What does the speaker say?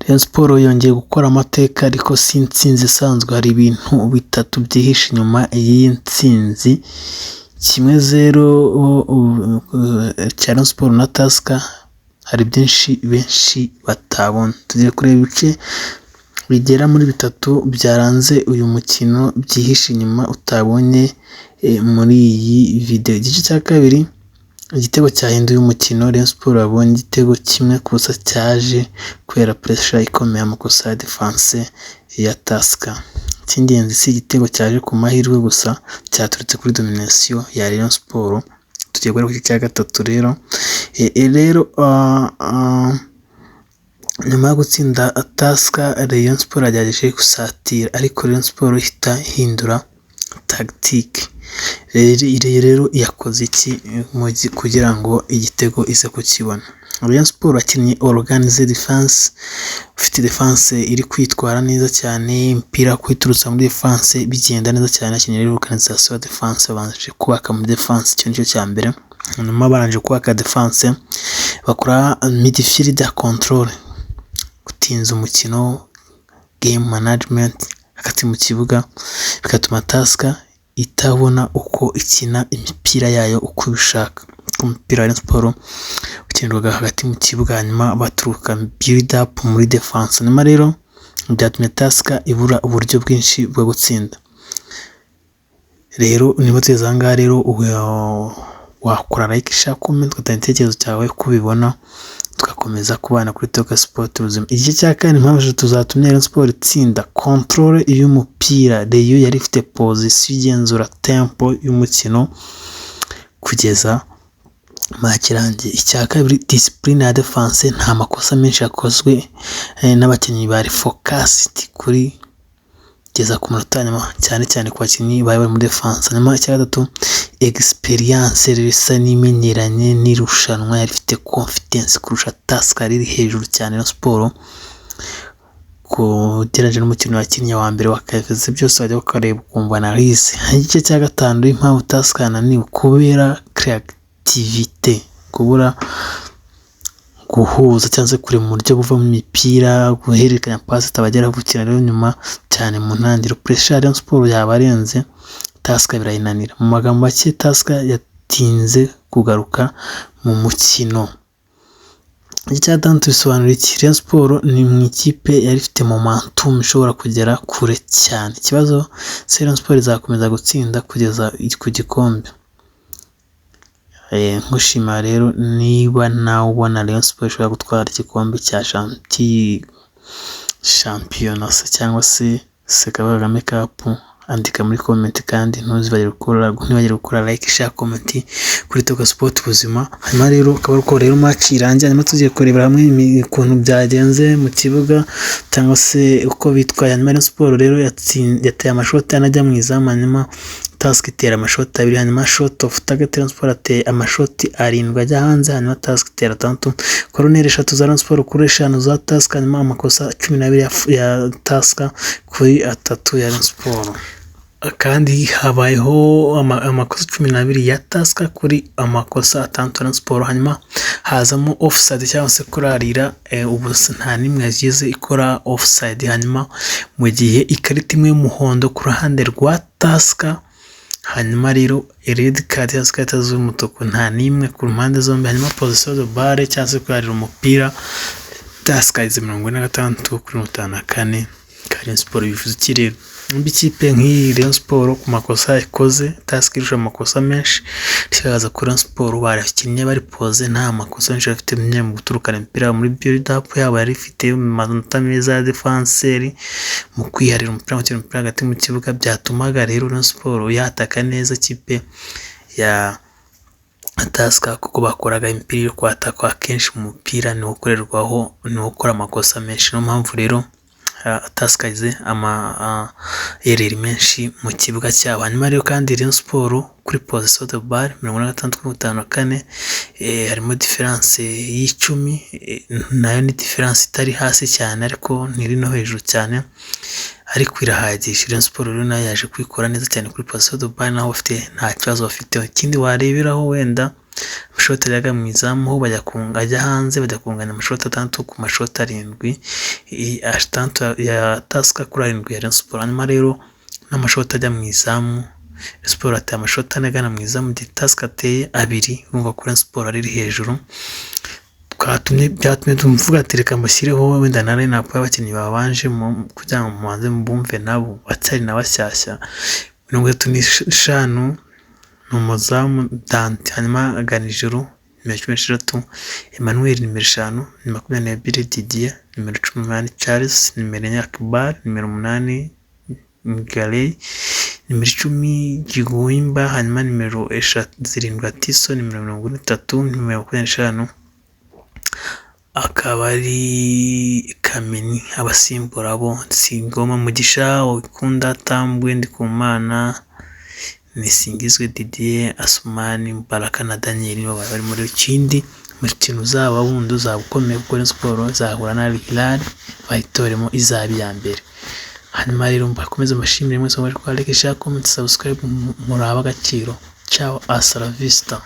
Rayon Sports yongeye gukora amateka ariko si intsinzi isanzwe, hari ibintu bitatu byihishe inyuma y'iyi ntsinzi. 1-0 cya Rayon Sports na Tusker, hari byinshi benshi batabona. Tugiye kureba ibice bigera muri bitatu byaranze uyu mukino byihishe inyuma utabonye muri iyi video. Igice cya kabiri, igitego cyahinduye umukino. Rayon Sports yabonye igitego kimwe kusa cyaje kubera pressure ikomeye, amakosa ya defense ya Tusker. Icy'ingenzi si igitego cyaje ku mahirwe gusa, cyaturutse kuri domination ya Rayon Sports. Tugiye kureba ku cya gatatu rero. Nyuma yo gutsinda Tusker, Rayon Sports yagerageje gusatira ariko Rayon Sports ihita hindura tactique. Rero yakoze iki kugira ngo igitego ize kukibona? Rayon Sports akinnye organized defense, ufite defense iri kwitwara neza cyane, impira kwiturutsa muri defense bigenda neza cyane. Akinnye rero organisation ya defense, babanje kubaka muri defense, icyo nicyo cya mbere. Nyuma baranje kubaka defense, bakora midfield control, gutinza umukino, game management hagati mu kibuga, bigatuma Tusker itabona uko ikina imipira yayo uko bishaka. Umupira wa Rayon Sports ukinirwaga hagati mu kibuga, hanyuma baturuka build up muri defense. Nyuma rero byatumye Tusker ibura uburyo bwinshi bwo gutsinda. Rero niba tugeze ahangaha rero wakora like, share, comment, ugatanga igitekerezo cyawe kubibona, tugakomeza kubana kuri Talk Sport Ubuzima. Igice cya kane, impamvu tuzatumye Rayon Sports itsinda: control y'umupira. Rayon yari ifite position igenzura tempo y'umukino kugeza match irangiye. Icya kabiri, discipline ya defense, nta makosa menshi yakozwe n'abakinnyi bari focused kuri kugeza ku munota nyuma, cyane cyane ku bakinnyi bari muri defense. Nyuma icya gatatu, experience risa n'imenyeranye n'irushanwa, yari ifite confidence kurusha Tusker riri hejuru cyane. Rayon Sports kugereranyije n'umukino wakinnye wa mbere wa KFC, byose bajya bakareba ukumva analyse. Igice cya gatanu, impamvu Tusker yananiwe: kubera creativity, kubura guhuza cyangwa se kure mu buryo buva mu mipira, guhererekanya pass tabagera gukina. Rero nyuma cyane mu ntangiriro pressure Rayon Sports yabarenze, Tusker birayinanira. Mu magambo make, Tusker yatinze kugaruka mu mukino. Igice cya gatandatu bisobanura iki? Rayon Sports ni mu ikipe yari ifite momentum ishobora kugera kure cyane. Ikibazo se Rayon Sports izakomeza gutsinda kugeza ku gikombe? Nkushima rero niba nawe ubona Rayon Sports ishobora gutwara igikombe cya shampiyona cyangwa se Sekafa Kagame Cup, andika muri comment, kandi ntuzibagire gukora like, share, comment kuri Talk Sport Ubuzima. Hanyuma rero akaba uko rero match irangiye, hanyuma tugiye kurebera hamwe ukuntu byagenze mu kibuga cyangwa se uko bitwaye. Hanyuma Rayon Sports rero yateye amashoti anajya mu izamu, hanyuma Tusker itera amashoti abiri, hanyuma shot of target Rayon Sports ateye amashoti 7 ajya hanze, hanyuma Tusker itera 6. Corner 3 za Rayon Sports kuri 5 za Tusker, hanyuma amakosa 12 ya Tusker kuri 3 ya Rayon Sports. Kandi habayeho amakosa 12 ya Tusker kuri amakosa 6 Rayon Sports. Hanyuma hazamo offside cyangwa se kurarira, ubu nta nimwe yagize ikora offside. Hanyuma mu gihe ikarita imwe y'umuhondo ku ruhande rwa Tusker, hanyuma rero red card ya Tusker z'umutuku nta nimwe ku mpande zombi. Hanyuma position de balle cyangwa se kurarira umupira, Tusker ize 46 kuri 54. Rayon Sports bivuze iki rero? Ikipe nk'iyi Rayon Sports ku makosa ikoze, Tusker irusha amakosa menshi. Kigaragaza ko Rayon Sports barakinnye bari pose, nta makosa menshi bafite mu guturukana imipira muri build up yabo, yari ifite amanota meza ya defenseur mu kwiharira umupira hagati mu kibuga, byatumaga rero Rayon Sports yataka neza ikipe ya Tusker, kuko bakoraga imipira yo kwataka kenshi. Umupira ni ukorerwaho, ni ukora amakosa menshi. No mpamvu rero Tusker ize ereri menshi mu kibuga cyabo. Hanyuma rero kandi Rayon Sports kuri position de balle 56-54, harimo difference y'10, nayo ni difference itari hasi cyane ariko ntiri no hejuru cyane, ariko irahagije. Rayon Sports rero nayo yaje kwikora neza cyane kuri position de balle, naho bafite nta kibazo bafite. Ikindi wareberaho wenda amashoti ajyaga mu izamu ajya hanze bajya kunganya amashoti 6 ku mashoti 7, atandatu ya Tusker kuri 7 ya Rayon Sport. Hanyuma rero n'amashoti ajya mu izamu Sport ateye amashoti 4 agana mu izamu, Tusker ateye 2, urumva ko Rayon Sport ari hejuru. Byatumye tumvuga ati reka mbashyireho wenda na line-up y'abakinnyi babanje kugira ngo mubanze mbumve nabo batari na bashyashya. 35 ni umuzamu Dante, hanyuma Ganijuru nimero 16, Emmanuel nimero 5, 22 Didier, nimero 18 Charles, nimero 4 Akbar, nimero 8 Galey, nimero 10 Giguimba, hanyuma nimero 7 Tiso, nimero 33, nimero 25 akaba ari Kameni. Abasimbura bo Singoma Mugisha, Ukunda Tambwe, Ndikumana, Nisingizwe Didier, Asumani, Mubaraka na Daniel nibo bari muri ikindi mukino uzaba wundi uzaba ukomeye kuko Rayon Sport zahura na Al Hilal bayitoremo izaba iya mbere. Hanyuma rero mbakomeze amashimire mwese mwaje kwa like, share, comment, subscribe, muraba agaciro. Ciao, hasta la vista.